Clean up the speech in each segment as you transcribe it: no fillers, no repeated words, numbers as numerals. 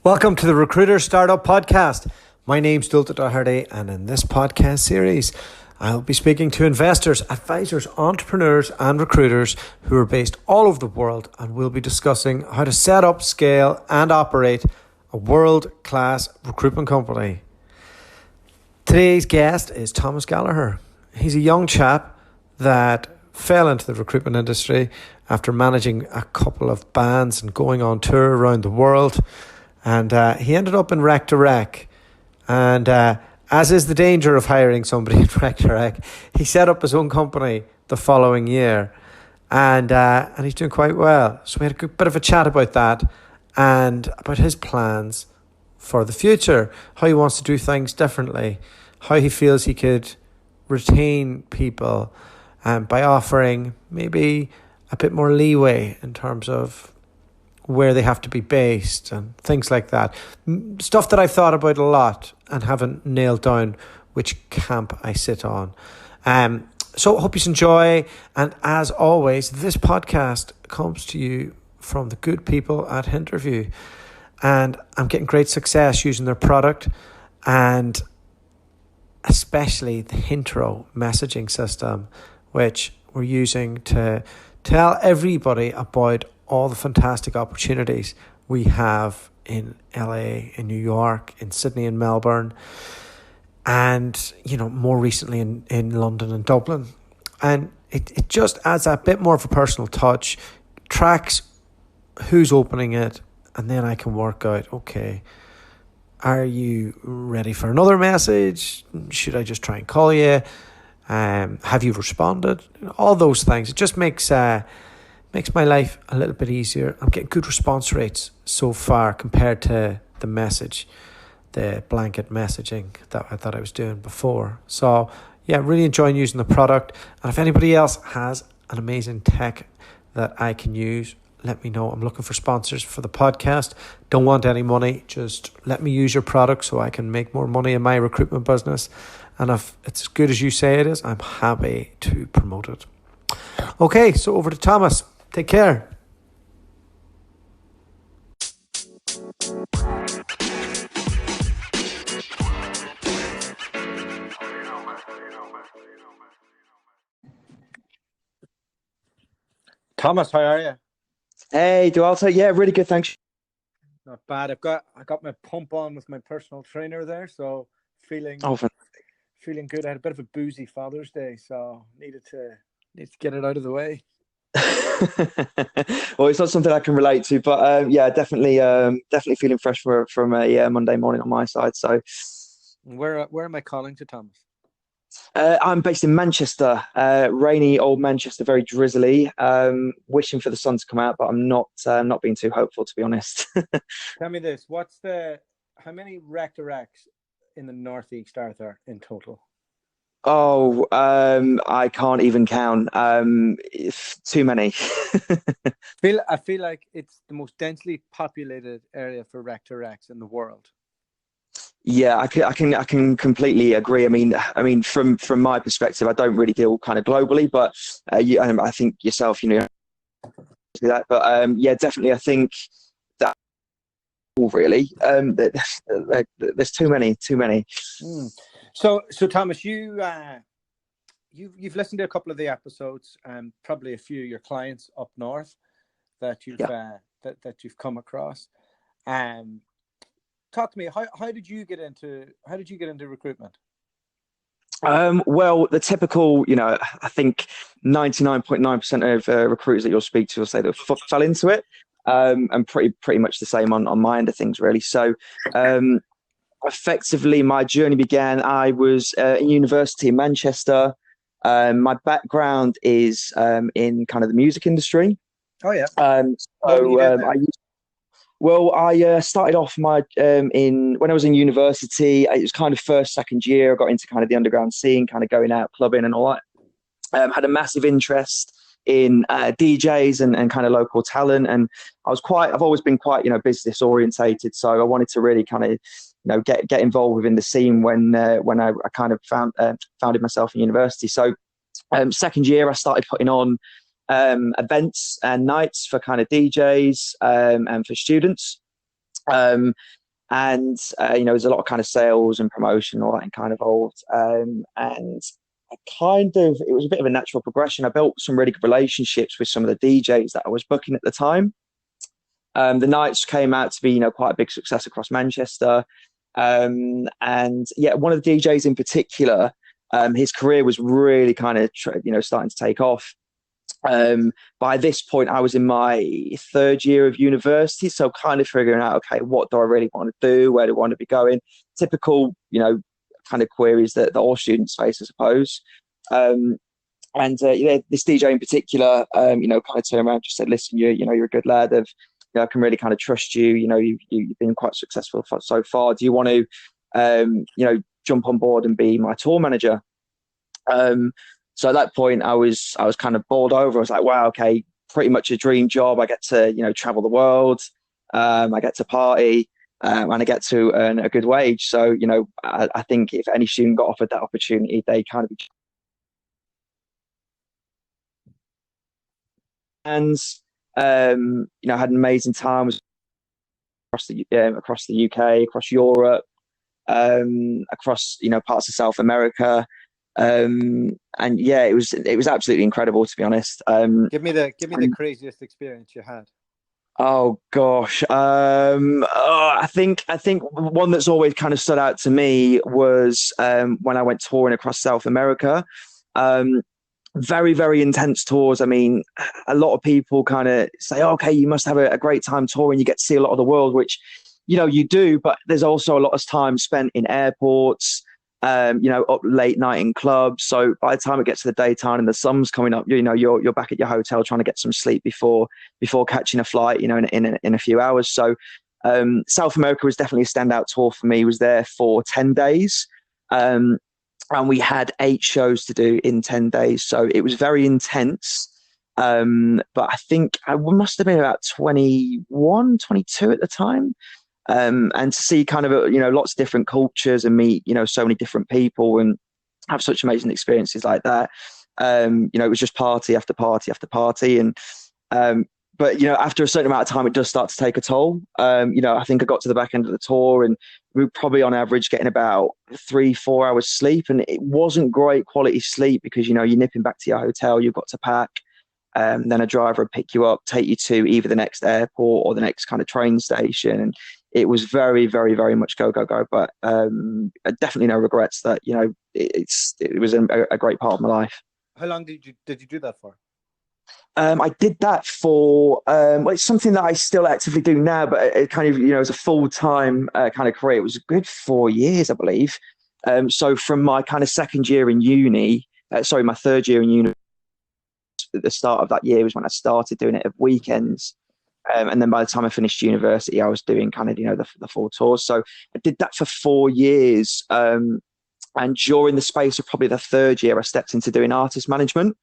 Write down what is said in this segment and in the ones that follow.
Welcome to the Recruiter Startup Podcast. My name's Dualta, and in this podcast series, I'll be speaking to investors, advisors, entrepreneurs, and recruiters who are based all over the world, and we'll be discussing how to set up, scale, and operate a world-class recruitment company. Today's guest is Thomas Gallagher. He's a young chap that fell into the recruitment industry after managing a couple of bands and going on tour around the world. And he ended up in Rec2rec. And as is the danger of hiring somebody in Rec2rec, he set up his own company the following year. And he's doing quite well. So we had a good bit of a chat about that and about his plans for the future, how he wants to do things differently, how he feels he could retain people by offering maybe a bit more leeway in terms of where they have to be based and things like that. Stuff that I've thought about a lot and haven't nailed down which camp I sit on. So I hope you enjoy. And as always, this podcast comes to you from the good people at Interview. And I'm getting great success using their product and especially the intro messaging system, which we're using to tell everybody about all the fantastic opportunities we have in LA, in New York, in Sydney and Melbourne, and, more recently in London and Dublin. And it just adds a bit more of a personal touch, tracks who's opening it, and then I can work out, okay, are you ready for another message? Should I just try and call you? Have you responded? All those things. It just makes my life a little bit easier. I'm getting good response rates so far compared to the blanket messaging that I was doing before. So yeah, really enjoying using the product. And if anybody else has an amazing tech that I can use, let me know. I'm looking for sponsors for the podcast. Don't want any money. Just let me use your product so I can make more money in my recruitment business. And if it's as good as you say it is, I'm happy to promote it. Okay, so over to Thomas. Take care. Thomas, how are you? Hey, Dualta. Yeah, really good, thanks. Not bad. I got my pump on with my personal trainer there, so feeling good. I had a bit of a boozy Father's Day, so needed to get it out of the way. Well, it's not something I can relate to, but definitely feeling fresh from a Monday morning on my side. So, where am I calling to, Thomas? I'm based in Manchester, rainy old Manchester, very drizzly. Wishing for the sun to come out, but I'm not being too hopeful, to be honest. Tell me this: how many Rec2recs in the northeast are there in total? Oh, I can't even count. Too many. I feel like it's the most densely populated area for Rec2recs in the world. Yeah, I can completely agree. I mean, from my perspective, I don't really deal kind of globally, but I think yourself, do that. But yeah, definitely, I think that really, there's too many. So Thomas, you've listened to a couple of the episodes and probably a few of your clients up north that you've come across. Talk to me. How did you get into recruitment? Well, the typical, I think 99.9% of recruiters that you'll speak to will say they fell into it, and pretty much the same on my end of things, really. So, effectively, my journey began. I was in university in Manchester. My background is in kind of the music industry. Oh yeah. I started off when I was in university. It was kind of second year. I got into kind of the underground scene, kind of going out clubbing and all that. Had a massive interest in DJs and kind of local talent, and I've always been quite business orientated. So I wanted to really kind of get involved within the scene when I kind of founded myself in university. So second year, I started putting on events and nights for kind of DJs and for students. Um, and there's a lot of kind of sales and promotion, all that kind of involved. And it was a bit of a natural progression. I built some really good relationships with some of the DJs that I was booking at the time. The nights came out to be, quite a big success across Manchester. And yeah, one of the DJs in particular, his career was really kind of, starting to take off. By this point, I was in my third year of university, so kind of figuring out, okay, what do I really want to do? Where do I want to be going? Typical, kind of queries that all students face, I suppose. This DJ in particular, kind of turned around and just said, "Listen, you're a good lad. I can really kind of trust you. You've been quite successful so far. Do you want to, jump on board and be my tour manager?" So at that point, I was kind of bowled over. I was like, "Wow, okay, pretty much a dream job. I get to, travel the world. I get to party, and I get to earn a good wage." So, I think if any student got offered that opportunity, they kind of and had an amazing time across the UK, across Europe, across parts of South America. And yeah, it was absolutely incredible, to be honest. Give me the craziest experience you had. Oh gosh, I think one that's always kind of stood out to me was when I went touring across South America. Very, very intense tours. I mean, a lot of people kind of say, oh, "Okay, you must have a great time touring. You get to see a lot of the world," which you do, but there's also a lot of time spent in airports. Up late night in clubs. So by the time it gets to the daytime and the sun's coming up, you're back at your hotel trying to get some sleep before catching a flight, in a few hours. So South America was definitely a standout tour for me. I was there for 10 days. And we had 8 shows to do in 10 days. So it was very intense. But I think I must have been about 21, 22 at the time. And to see kind of, lots of different cultures and meet, so many different people and have such amazing experiences like that. It was just party after party after party. And, but, after a certain amount of time, it does start to take a toll. I think I got to the back end of the tour and we were probably on average getting about 3-4 hours sleep. And it wasn't great quality sleep because, you're nipping back to your hotel, you've got to pack. Then a driver would pick you up, take you to either the next airport or the next kind of train station. And it was very, very, very much go, go, go. But definitely no regrets that, it was a great part of my life. How long did you do that for? I did that for, it's something that I still actively do now, but it kind of, as a full-time kind of career, it was a good 4 years, I believe. So from my kind of second year in uni, my third year in uni, at the start of that year was when I started doing it at weekends. And then by the time I finished university, I was doing kind of, the full tours. So I did that for 4 years. And during the space of probably the third year, I stepped into doing artist management.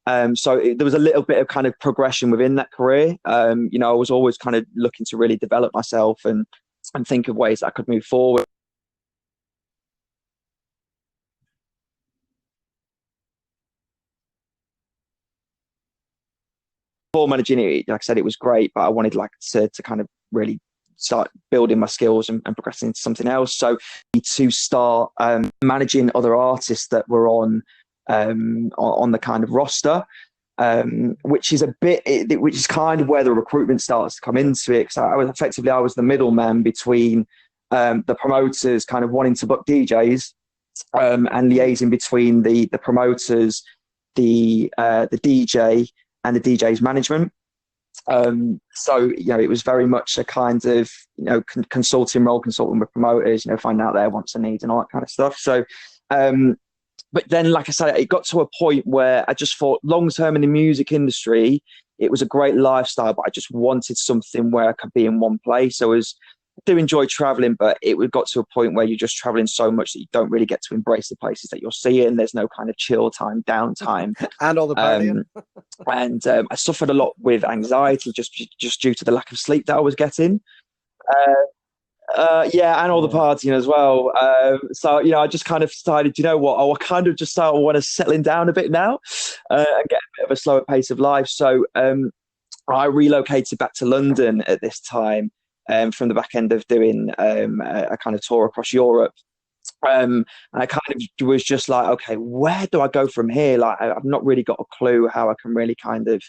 There was a little bit of kind of progression within that career. I was always kind of looking to really develop myself and think of ways that I could move forward. Before managing it, like I said, it was great, but I wanted to kind of really start building my skills and progressing into something else. So to start managing other artists that were on the kind of roster, which is kind of where the recruitment starts to come into it. So I was the middleman between the promoters kind of wanting to book DJs and liaising between the promoters, the DJ and the DJ's management. It was very much a kind of, consulting with promoters, finding out their wants and needs and all that kind of stuff. So, but then, like I said, it got to a point where I just thought long-term in the music industry, it was a great lifestyle, but I just wanted something where I could be in one place. I do enjoy traveling, but it got to a point where you're just traveling so much that you don't really get to embrace the places that you're seeing. There's no kind of chill time, downtime. And all the partying. And I suffered a lot with anxiety just due to the lack of sleep that I was getting. And all the partying as well. I just kind of decided, I kind of just want to settling down a bit now and get a bit of a slower pace of life. So I relocated back to London at this time. from the back end of doing a kind of tour across Europe. And I kind of was just like, okay, where do I go from here? Like, I've not really got a clue how I can really kind of,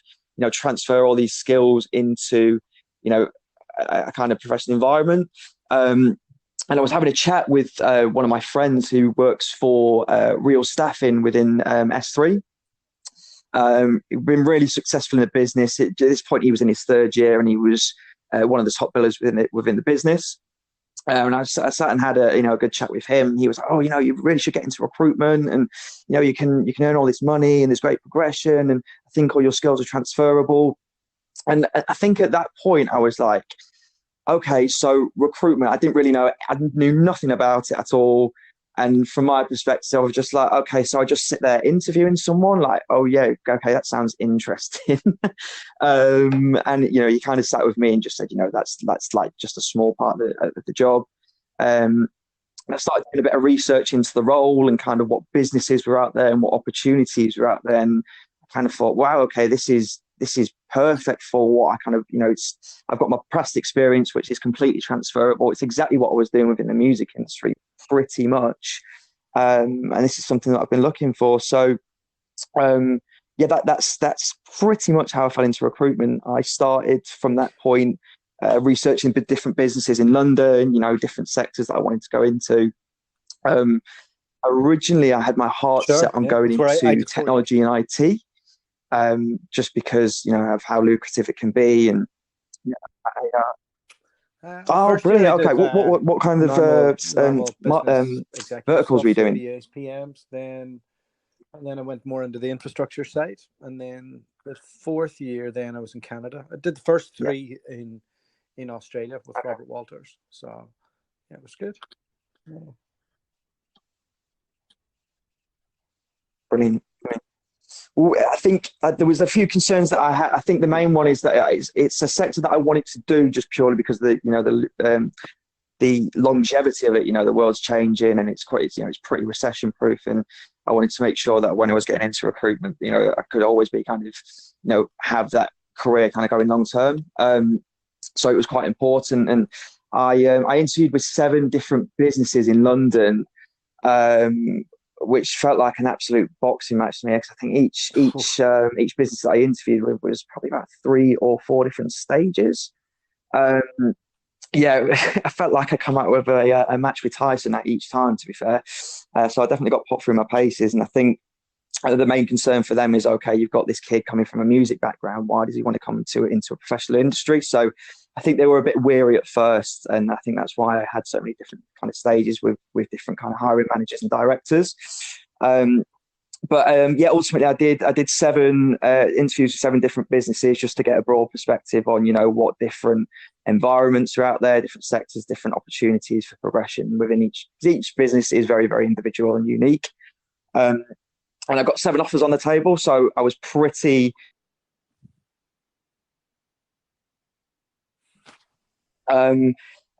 transfer all these skills into, a kind of professional environment. And I was having a chat with one of my friends who works for Real Staffing within S3. He'd been really successful in the business. At this point, he was in his third year, and he was one of the top billers within the business. And I sat and had a good chat with him. He was like, "Oh, you really should get into recruitment, and you can earn all this money, and there's great progression, and I think all your skills are transferable." And I think at that point, I was like, "Okay, so recruitment. I didn't really know. I knew nothing about it at all." And from my perspective, I was just like, okay, so I just sit there interviewing someone, like, oh yeah, okay, that sounds interesting. And he kind of sat with me and just said, that's like just a small part of the job. And I started doing a bit of research into the role and kind of what businesses were out there and what opportunities were out there. And I kind of thought, wow, okay, this is perfect for what I kind of, I've got my past experience, which is completely transferable. It's exactly what I was doing within the music industry, pretty much. And this is something that I've been looking for. So, that's pretty much how I fell into recruitment. I started from that point researching different businesses in London, different sectors that I wanted to go into. Originally, I had my heart set on going into technology and IT. Just because of how lucrative it can be, and brilliant. Okay, what kind of verticals were you doing? BAs, PMs, and then I went more into the infrastructure side, and then the fourth year, then I was in Canada. I did the first three in Australia with Robert Walters, so yeah, it was good. Yeah. Brilliant. I think there was a few concerns that I had. I think the main one is that it's a sector that I wanted to do just purely because the longevity of it. The world's changing and it's pretty recession proof, and I wanted to make sure that when I was getting into recruitment, I could always be kind of have that career kind of going long term. So it was quite important, and I interviewed with 7 different businesses in London. Which felt like an absolute boxing match to me, because I think each business that I interviewed with was probably about 3 or 4 different stages. I felt like I come out with a match with Tyson at each time, to be fair. So I definitely got put through my paces, and I think the main concern for them is, okay, you've got this kid coming from a music background. Why does he want to come into a professional industry? So I think they were a bit weary at first, and I think that's why I had so many different kind of stages with different kind of hiring managers and directors. Ultimately I did 7 interviews with 7 different businesses just to get a broad perspective on what different environments are out there, different sectors, different opportunities for progression within each business is very, very individual and unique. And I got 7 offers on the table, so I was pretty. I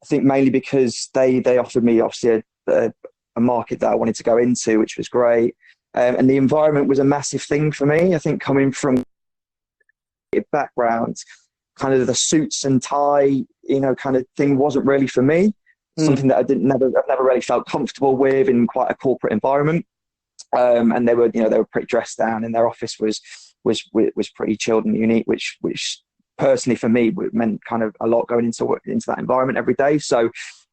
think mainly because they offered me obviously a market that I wanted to go into, which was great. And the environment was a massive thing for me. I think coming from a background, kind of the suits and tie, kind of thing wasn't really for me. Something that I've never really felt comfortable with in quite a corporate environment. And they were pretty dressed down, and their office was pretty chilled and unique, which personally for me meant kind of a lot going into that environment every day. So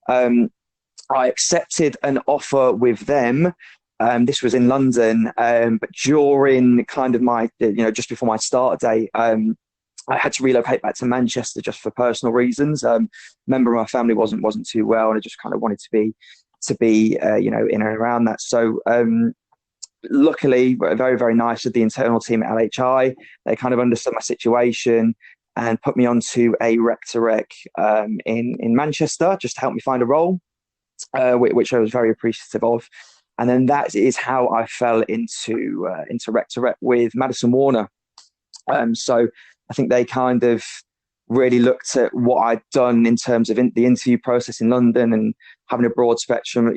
I accepted an offer with them. This was in London, but during kind of my, just before my start date, I had to relocate back to Manchester just for personal reasons. Member of my family wasn't too well, and I just kind of wanted to be in and around that. So luckily, very, very nice with the internal team at LHI. They kind of understood my situation and put me onto a Rec2rec in Manchester just to help me find a role, which I was very appreciative of. And then that is how I fell into Rec2rec with Madison Warner. So I think they kind of really looked at what I'd done in terms of the interview process in London and having a broad spectrum.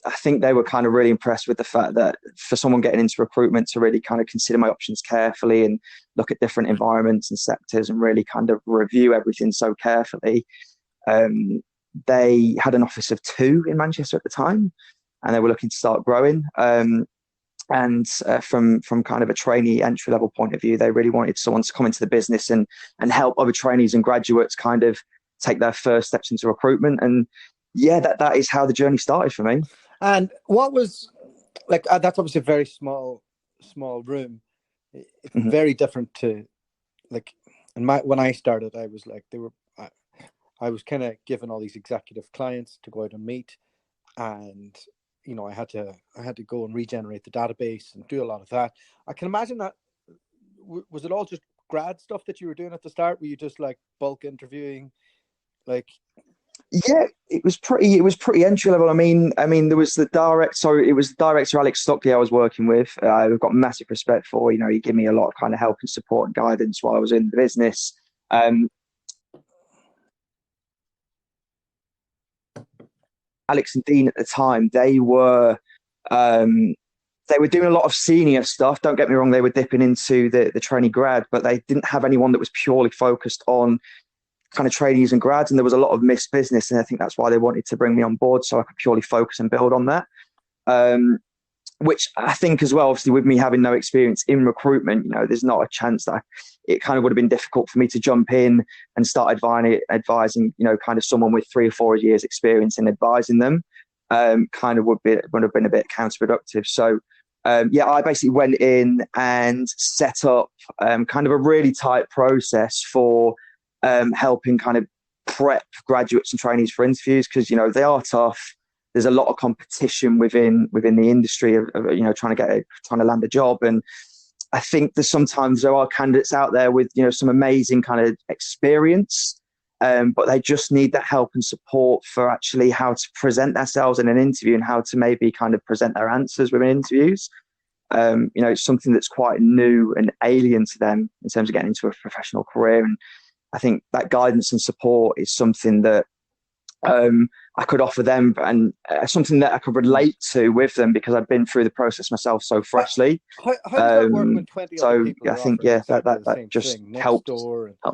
I think they were kind of really impressed with the fact that for someone getting into recruitment to really kind of consider my options carefully and look at different environments and sectors and really kind of review everything so carefully. They had an office of 2 in Manchester at the time, and they were looking to start growing. And from kind of a trainee entry level point of view, they really wanted someone to come into the business and help other trainees and graduates kind of take their first steps into recruitment. And yeah, that is how the journey started for me. And what was like? That's obviously a very small room. Mhm. Very different to like. And when I started, I was like I was kind of given all these executive clients to go out and meet, and I had to go and regenerate the database and do a lot of that. I can imagine that. Was it all just grad stuff that you were doing at the start? Were you just like bulk interviewing, like? Yeah, it was pretty entry level. I mean, there was the director Alex Stockley I was working with. I've got massive respect for. He gave me a lot of kind of help and support and guidance while I was in the business. Alex and Dean at the time, they were doing a lot of senior stuff. Don't get me wrong, they were dipping into the trainee grad, but they didn't have anyone that was purely focused on kind of trainees and grads, and there was a lot of missed business, and I think that's why they wanted to bring me on board so I could purely focus and build on that. Which I think as well, obviously with me having no experience in recruitment, there's not a chance that it kind of would have been difficult for me to jump in and start advising, kind of someone with 3 or 4 years experience in advising them, kind of would have been a bit counterproductive. So I basically went in and set up kind of a really tight process for helping kind of prep graduates and trainees for interviews, because they are tough. There's a lot of competition within the industry of trying to land a job, and I think sometimes there are candidates out there with some amazing kind of experience, but they just need that help and support for actually how to present themselves in an interview and how to maybe kind of present their answers within interviews. It's something that's quite new and alien to them in terms of getting into a professional career, and I think that guidance and support is something that I could offer them, and something that I could relate to with them because I've been through the process myself so freshly. How does that work when 20 other people I think that just helped.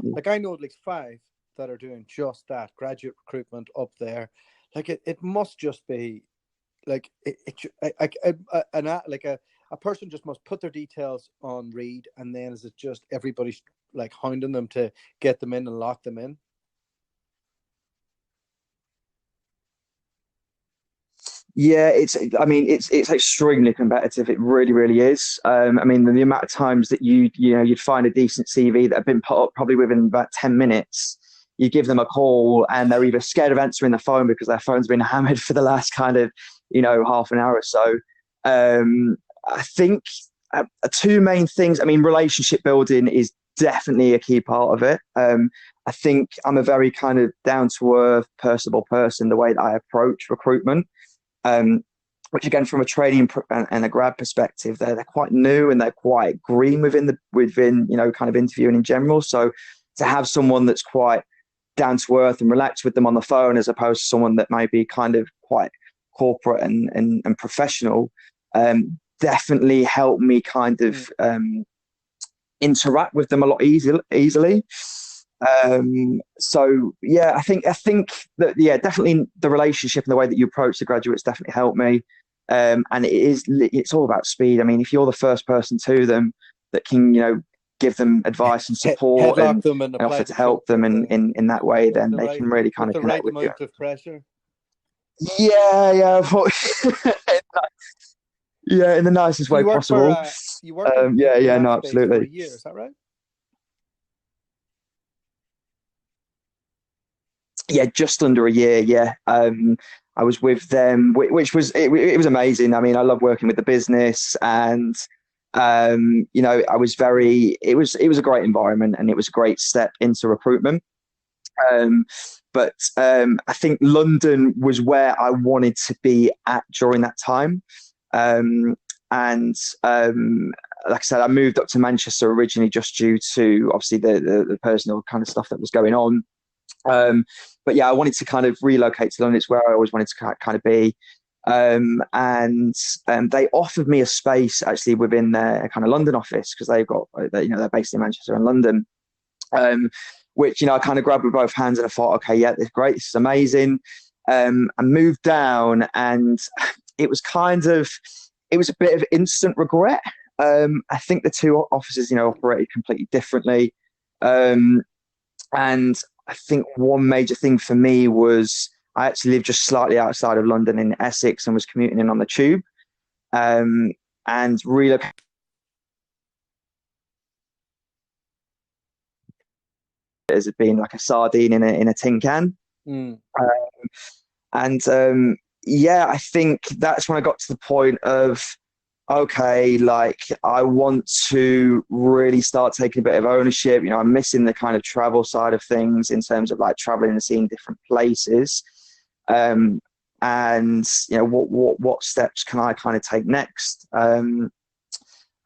Like I know at least 5 that are doing just that, graduate recruitment up there. Like it must just be like a person just must put their details on Reed, and then is it just everybody's like hounding them to get them in and lock them in? Yeah, it's extremely competitive. It really, really is. The amount of times that you'd find a decent CV that had been put up probably within about 10 minutes, you give them a call and they're either scared of answering the phone because their phone's been hammered for the last kind of, half an hour or so. I think 2 main things. Relationship building is definitely a key part of it. I think I'm a very kind of down-to-earth, personable person, the way that I approach recruitment. Which again, from a training and a grad perspective, they're quite new and they're quite green within kind of interviewing in general. So to have someone that's quite down to earth and relaxed with them on the phone, as opposed to someone that might be kind of quite corporate and professional, definitely helped me kind of interact with them a lot easily. I think that definitely the relationship and the way that you approach the graduates definitely helped me. And it's all about speed. If you're the first person to them that can, give them advice and support and offer to help them in that way, then they can really kind of connect with you. Of pressure. Yeah. Yeah, in the nicest way possible. You worked absolutely. For a year, is that right? Yeah, just under a year. Yeah, I was with them, which was it was amazing. I love working with the business, and I was it was a great environment, and it was a great step into recruitment. But I think London was where I wanted to be at during that time. Like I said, I moved up to Manchester originally just due to obviously the personal kind of stuff that was going on. But yeah, I wanted to kind of relocate to London. It's where I always wanted to kind of be. And they offered me a space actually within their kind of London office, because they're based in Manchester and London. which, I kind of grabbed with both hands and I thought, okay, yeah, this is great. This is amazing. I moved down and it was a bit of instant regret. I think the two offices, operated completely differently. And I think one major thing for me was I actually lived just slightly outside of London in Essex and was commuting in on the tube. And relocated as being like a sardine in a tin can. I think that's when I got to the point of, okay, like I want to really start taking a bit of ownership. I'm missing the kind of travel side of things in terms of like traveling and seeing different places. What steps can I kind of take next?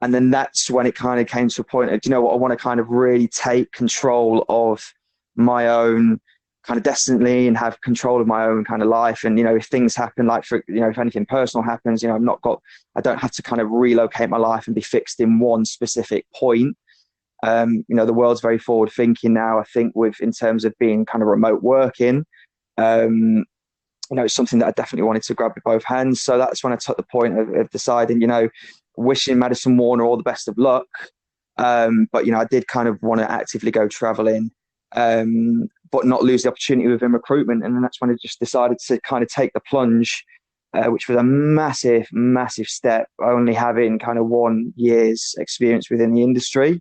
And then that's when it kind of came to a point of, I want to kind of really take control of my own kind of destiny and have control of my own kind of life. And, if things happen, like if anything personal happens, I don't have to kind of relocate my life and be fixed in one specific point. The world's very forward thinking now, I think, in terms of being kind of remote working. It's something that I definitely wanted to grab with both hands. So that's when I took the point of deciding, wishing Madison Warner all the best of luck. But, I did kind of want to actively go traveling, but not lose the opportunity within recruitment. And then that's when I just decided to kind of take the plunge, which was a massive, massive step, only having kind of 1 year's experience within the industry.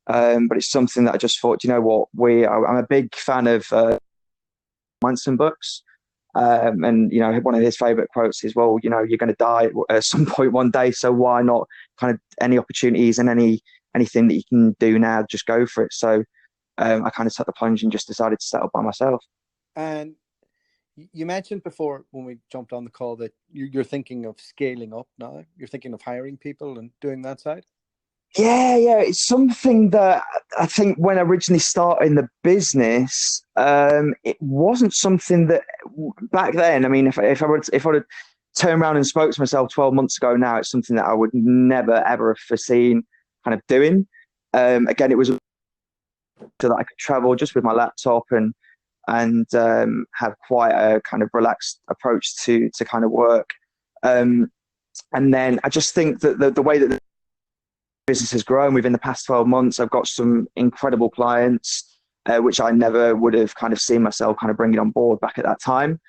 But it's something that I just thought, I'm a big fan of Manson books. And one of his favorite quotes is, well, you're going to die at some point one day, so why not kind of any opportunities and anything that you can do now, just go for it. So I kind of took the plunge and just decided to settle by myself. And you mentioned before when we jumped on the call that you're thinking of scaling up now. You're thinking of hiring people and doing that side. Yeah, it's something that I think when I originally started in the business, it wasn't something that back then. I mean, if I would have turned around and spoke to myself 12 months ago now, it's something that I would never ever have foreseen kind of doing. Again, it was so that I could travel just with my laptop and have quite a kind of relaxed approach to kind of work. And then I just think that the way that the business has grown within the past 12 months, I've got some incredible clients, which I never would have kind of seen myself kind of bringing on board back at that time.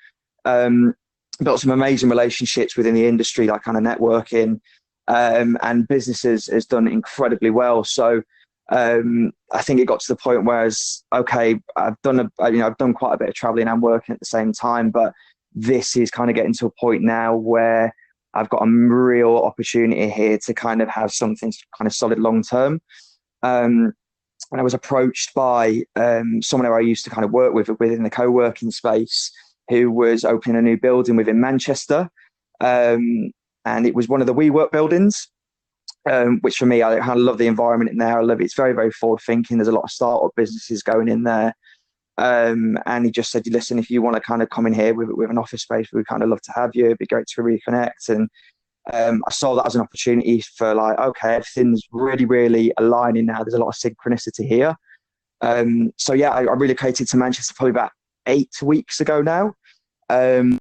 Built some amazing relationships within the industry, like kind of networking, and businesses has done incredibly well. So I think it got to the point where I've done quite a bit of traveling and working at the same time, but this is kind of getting to a point now where I've got a real opportunity here to kind of have something kind of solid long term. And I was approached by someone who I used to kind of work with within the co-working space, who was opening a new building within Manchester. And it was one of the WeWork buildings, which for me, I kind of love the environment in there. I love it. It's very, very forward thinking. There's a lot of startup businesses going in there. And he just said, listen, if you want to kind of come in here with an office space, we'd kind of love to have you. It'd be great to reconnect. And I saw that as an opportunity for like, okay, everything's really, really aligning now. There's a lot of synchronicity here. So yeah, I relocated to Manchester probably about 8 weeks ago now. And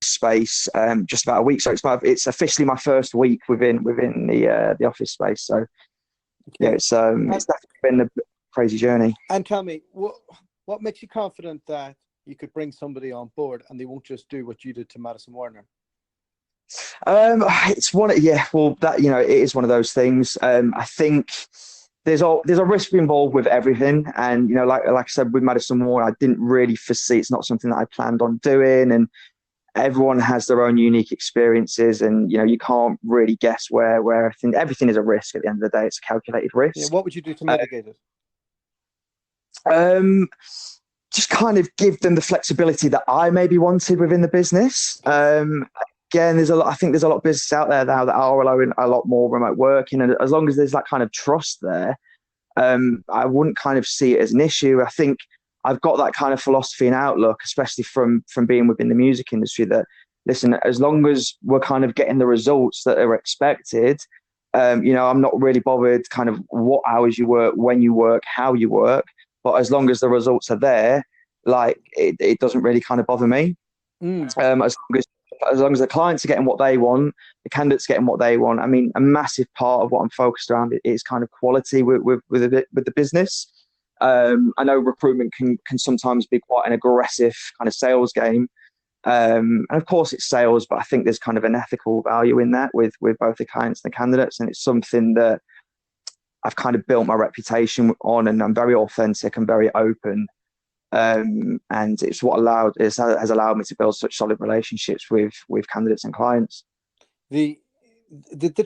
space just about a week. So it's officially my first week within the office space. So yeah, it's definitely been a crazy journey. And tell me, what makes you confident that you could bring somebody on board and they won't just do what you did to Madison Warner? It is one of those things. I think there's a risk involved with everything, and like I said with Madison Warner, I didn't really foresee. It's not something that I planned on doing, and everyone has their own unique experiences, and you can't really guess where I think everything is a risk. At the end of the day, it's a calculated risk. Yeah, what would you do to mitigate it? Just kind of give them the flexibility that I maybe wanted within the business. Again, I think there's a lot of businesses out there now that are allowing a lot more remote working, and as long as there's that kind of trust there, I wouldn't kind of see it as an issue. I think I've got that kind of philosophy and outlook, especially from being within the music industry, that listen, as long as we're kind of getting the results that are expected, I'm not really bothered kind of what hours you work, when you work, how you work, but as long as the results are there, like it doesn't really kind of bother me. As long as the clients are getting what they want, the candidates getting what they want. I mean, a massive part of what I'm focused around is kind of quality with the business. I know recruitment can sometimes be quite an aggressive kind of sales game. And of course it's sales, but I think there's kind of an ethical value in that with both the clients and the candidates. And it's something that I've kind of built my reputation on, and I'm very authentic and very open. And it's what has allowed me to build such solid relationships with candidates and clients. The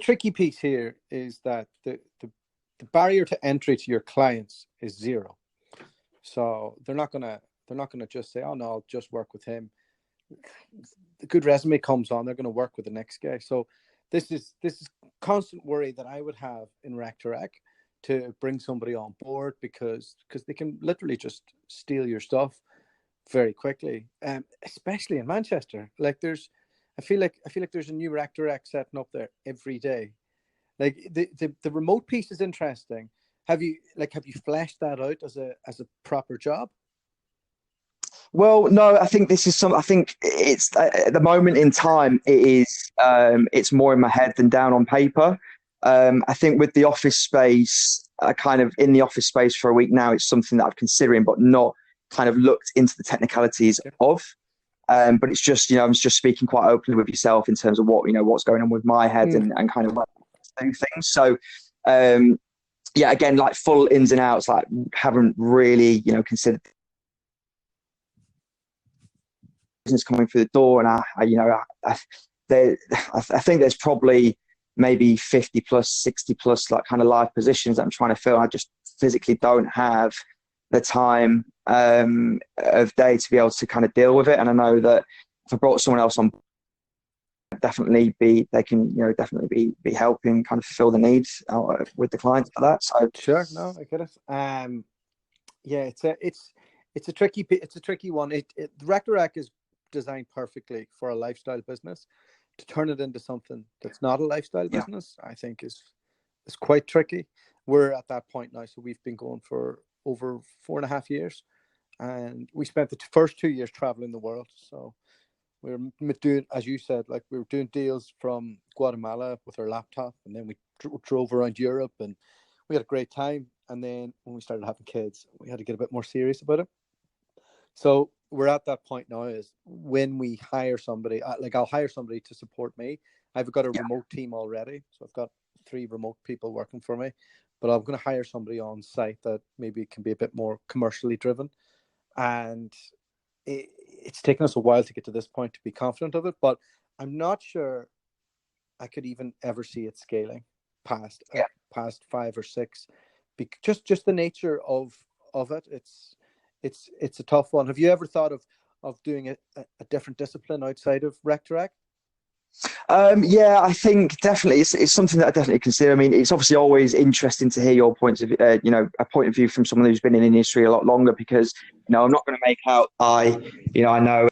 tricky piece here is that the barrier to entry to your clients is zero. So they're not gonna just say, oh no, I'll just work with him. The good resume comes on, they're going to work with the next guy. So this is constant worry that I would have in Rec2rec to bring somebody on board, because they can literally just steal your stuff very quickly, especially in Manchester. Like I feel like there's a new Rec2rec setting up there every day. Like the remote piece is interesting. Have you fleshed that out as a proper job? Well, no, I think it's at the moment in time, it's more in my head than down on paper. I think with the office space, kind of in the office space for a week now, it's something that I'm considering, but not kind of looked into the technicalities of. But it's just, I'm just speaking quite openly with yourself in terms of what's going on with my head and kind of like doing things. So, again, like full ins and outs, like haven't really, considered business coming through the door. And I think there's probably maybe 50 plus, 60 plus like kind of live positions that I'm trying to fill. I just physically don't have the time of day to be able to kind of deal with it. And I know that if I brought someone else on, definitely be helping kind of fulfill the needs with the clients for that. So sure, no, I get it. It's a tricky one. Rec2rec is designed perfectly for a lifestyle business. To turn it into something that's not a lifestyle business, I think is quite tricky. We're at that point now, so we've been going for over 4.5 years, and we spent the first 2 years traveling the world. So we were doing, as you said, like we were doing deals from Guatemala with our laptop, and then we drove around Europe, and we had a great time. And then when we started having kids, we had to get a bit more serious about it. So we're at that point now, is when we hire somebody, I'll hire somebody to support me. I've got a remote team already. So I've got 3 remote people working for me, but I'm going to hire somebody on site that maybe can be a bit more commercially driven. And it's taken us a while to get to this point to be confident of it, but I'm not sure I could even ever see it scaling past 5 or 6. Just the nature of it. It's a tough one. Have you ever thought of doing a different discipline outside of Rec2rec? I think definitely it's something that I definitely consider. I mean, it's obviously always interesting to hear your points of a point of view from someone who's been in the industry a lot longer, because I'm not going to make out I know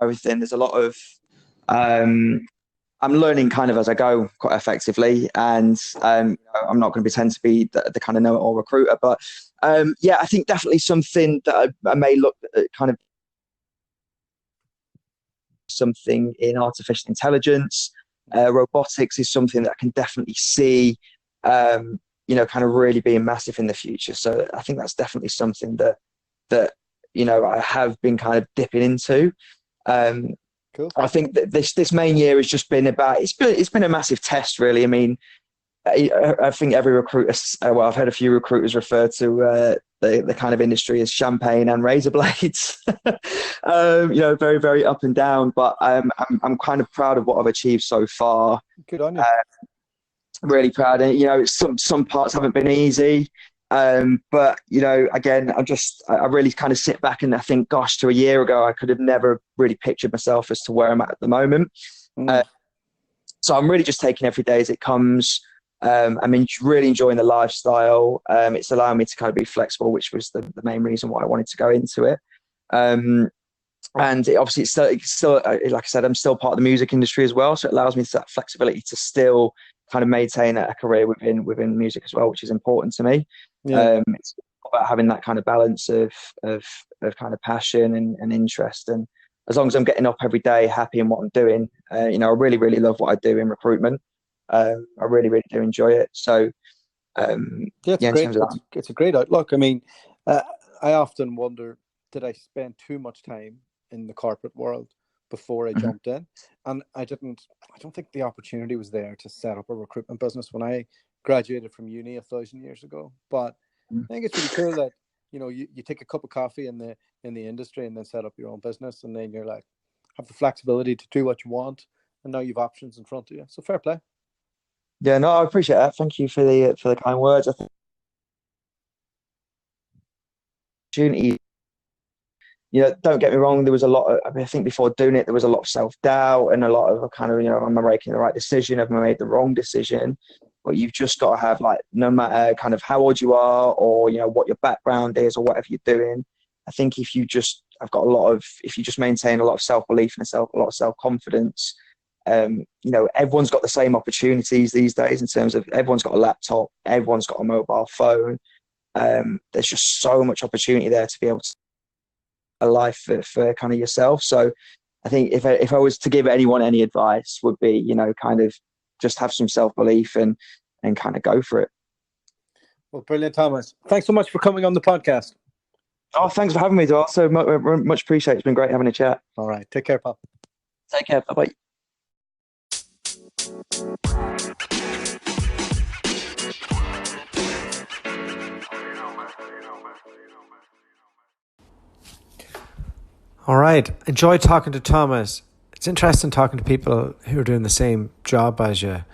everything. There's a lot of I'm learning kind of as I go quite effectively, and I'm not going to pretend to be the kind of know-it-all recruiter, but I think definitely something that I may look at, kind of something in artificial intelligence, robotics is something that I can definitely see, kind of really being massive in the future. So I think that's definitely something that I have been kind of dipping into. Cool. I think that this main year has just been about, it's been a massive test, really. I mean, I think every recruiter, I've heard a few recruiters refer to the kind of industry as champagne and razor blades. Very, very up and down. But I'm kind of proud of what I've achieved so far. Good on you. Really proud. And some parts haven't been easy. But again, I really kind of sit back and I think, gosh, to a year ago, I could have never really pictured myself as to where I'm at the moment. So I'm really just taking every day as it comes. I'm really enjoying the lifestyle. It's allowing me to kind of be flexible, which was the main reason why I wanted to go into it. And obviously it's still, like I said, I'm still part of the music industry as well. So it allows me that flexibility to still kind of maintain a career within music as well, which is important to me. It's about having that kind of balance of kind of passion and interest. And as long as I'm getting up every day, happy in what I'm doing, I really, really love what I do in recruitment. I really, really do enjoy it. So, it's a great outlook. I mean, I often wonder, did I spend too much time in the corporate world before I jumped in? And I don't think the opportunity was there to set up a recruitment business when I graduated from uni 1,000 years ago. But I think it's really cool that, you take a cup of coffee in the industry and then set up your own business, and then you're like, have the flexibility to do what you want, and now you've options in front of you. So fair play. Yeah, no, I appreciate that. Thank you for the kind words. I think opportunity, don't get me wrong, there was a lot of, I think before doing it, there was a lot of self-doubt and a lot of kind of, am I making the right decision? Have I made the wrong decision? But you've just got to have, like, no matter kind of how old you are or, what your background is or whatever you're doing, I think if you just maintain a lot of self-belief and a lot of self-confidence, everyone's got the same opportunities these days in terms of everyone's got a laptop, everyone's got a mobile phone. There's just so much opportunity there to be able to a life for kind of yourself. So I think if I was to give anyone any advice, would be, kind of just have some self-belief and kind of go for it. Well, brilliant, Thomas. Thanks so much for coming on the podcast. Oh, thanks for having me, Dualta. So much appreciated. It's been great having a chat. All right. Take care, pal. Take care. Bye-bye. All right. Enjoyed talking to Thomas. It's interesting talking to people who are doing the same job as you.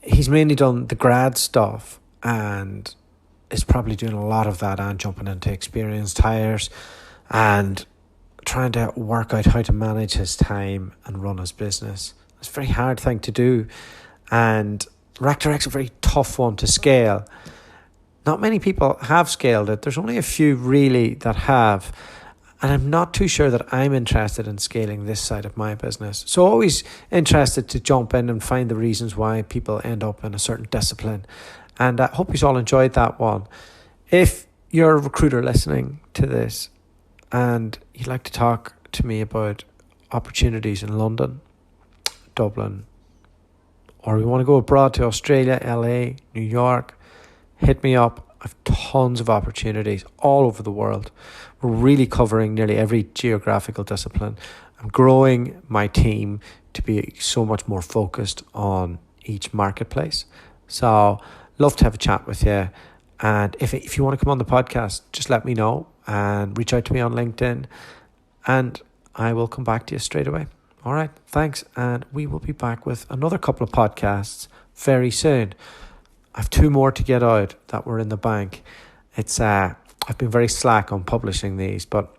He's mainly done the grad stuff and is probably doing a lot of that and jumping into experienced hires and trying to work out how to manage his time and run his business. It's a very hard thing to do. And Rec2rec's a very tough one to scale. Not many people have scaled it. There's only a few really that have. And I'm not too sure that I'm interested in scaling this side of my business. So always interested to jump in and find the reasons why people end up in a certain discipline. And I hope you all enjoyed that one. If you're a recruiter listening to this and you'd like to talk to me about opportunities in London, Dublin, or you want to go abroad to Australia, LA, New York, hit me up. I've tons of opportunities all over the world. We're really covering nearly every geographical discipline. I'm growing my team to be so much more focused on each marketplace. So love to have a chat with you. And if you want to come on the podcast, just let me know and reach out to me on LinkedIn and I will come back to you straight away. All right, thanks. And we will be back with another couple of podcasts very soon. I have 2 more to get out that were in the bank. It's I've been very slack on publishing these, but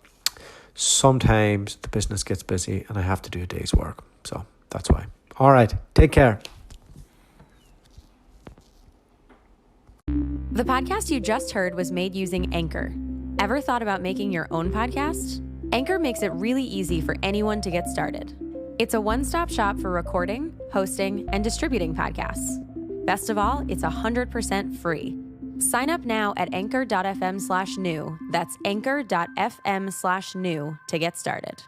sometimes the business gets busy and I have to do a day's work. So that's why. All right, take care. The podcast you just heard was made using Anchor. Ever thought about making your own podcast? Anchor makes it really easy for anyone to get started. It's a one-stop shop for recording, hosting, and distributing podcasts. Best of all, it's 100% free. Sign up now at anchor.fm/new. That's anchor.fm/new to get started.